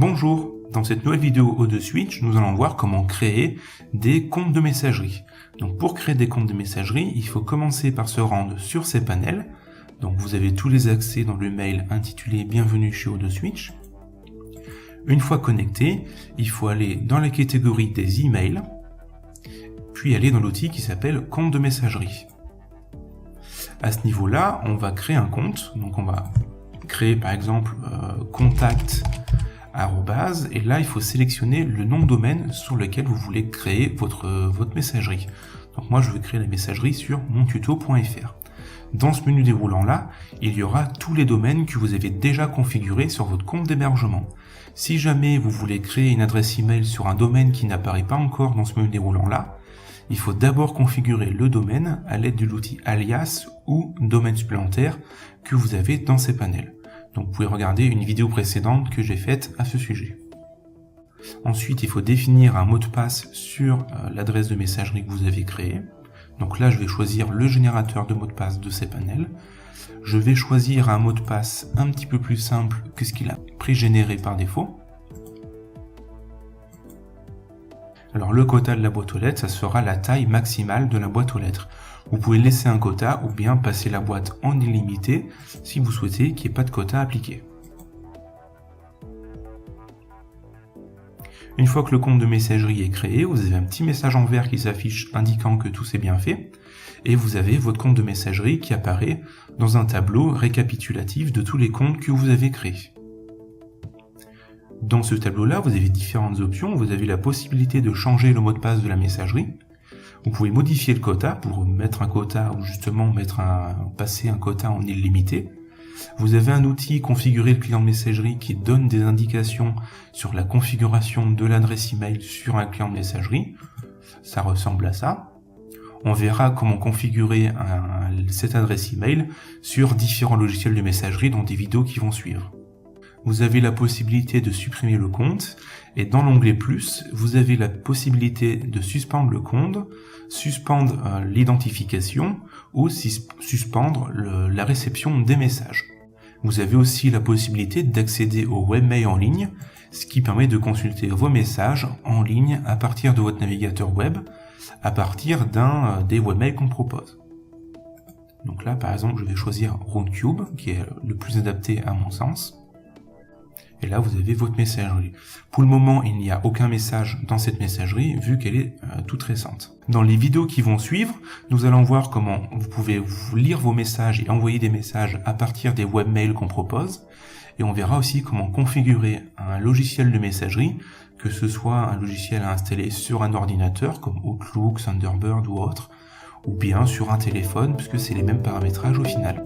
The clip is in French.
Bonjour, dans cette nouvelle vidéo ODeSwitch, nous allons voir comment créer des comptes de messagerie. Donc pour créer des comptes de messagerie, il faut commencer par se rendre sur cPanel. Donc vous avez tous les accès dans le mail intitulé Bienvenue chez ODeSwitch. Une fois connecté, il faut aller dans la catégorie des emails, puis aller dans l'outil qui s'appelle compte de messagerie. À ce niveau-là, on va créer un compte. Donc on va créer par exemple contact @ et là il faut sélectionner le nom de domaine sur lequel vous voulez créer votre messagerie. Donc moi je vais créer la messagerie sur montuto.fr. Dans ce menu déroulant là, il y aura tous les domaines que vous avez déjà configurés sur votre compte d'hébergement. Si jamais vous voulez créer une adresse email sur un domaine qui n'apparaît pas encore dans ce menu déroulant là, il faut d'abord configurer le domaine à l'aide de l'outil alias ou domaine supplémentaire que vous avez dans cPanel. Donc vous pouvez regarder une vidéo précédente que j'ai faite à ce sujet. Ensuite, il faut définir un mot de passe sur l'adresse de messagerie que vous avez créée. Donc là, je vais choisir le générateur de mot de passe de cPanel. Je vais choisir un mot de passe un petit peu plus simple que ce qu'il a pré-généré par défaut. Alors le quota de la boîte aux lettres, ça sera la taille maximale de la boîte aux lettres. Vous pouvez laisser un quota ou bien passer la boîte en illimité si vous souhaitez qu'il n'y ait pas de quota appliqué. Une fois que le compte de messagerie est créé, vous avez un petit message en vert qui s'affiche indiquant que tout s'est bien fait et vous avez votre compte de messagerie qui apparaît dans un tableau récapitulatif de tous les comptes que vous avez créés. Dans ce tableau-là, vous avez différentes options. Vous avez la possibilité de changer le mot de passe de la messagerie. Vous pouvez modifier le quota pour mettre un quota ou justement passer un quota en illimité. Vous avez un outil configurer le client de messagerie qui donne des indications sur la configuration de l'adresse email sur un client de messagerie. Ça ressemble à ça. On verra comment configurer cette adresse email sur différents logiciels de messagerie dans des vidéos qui vont suivre. Vous avez la possibilité de supprimer le compte et dans l'onglet plus, vous avez la possibilité de suspendre le compte, suspendre l'identification ou suspendre la réception des messages. Vous avez aussi la possibilité d'accéder au webmail en ligne, ce qui permet de consulter vos messages en ligne à partir de votre navigateur web, à partir des webmails qu'on propose. Donc là, par exemple, je vais choisir Roundcube, qui est le plus adapté à mon sens. Et là, vous avez votre messagerie. Pour le moment, il n'y a aucun message dans cette messagerie, vu qu'elle est toute récente. Dans les vidéos qui vont suivre, nous allons voir comment vous pouvez lire vos messages et envoyer des messages à partir des webmails qu'on propose. Et on verra aussi comment configurer un logiciel de messagerie, que ce soit un logiciel à installer sur un ordinateur, comme Outlook, Thunderbird ou autre, ou bien sur un téléphone, puisque c'est les mêmes paramétrages au final.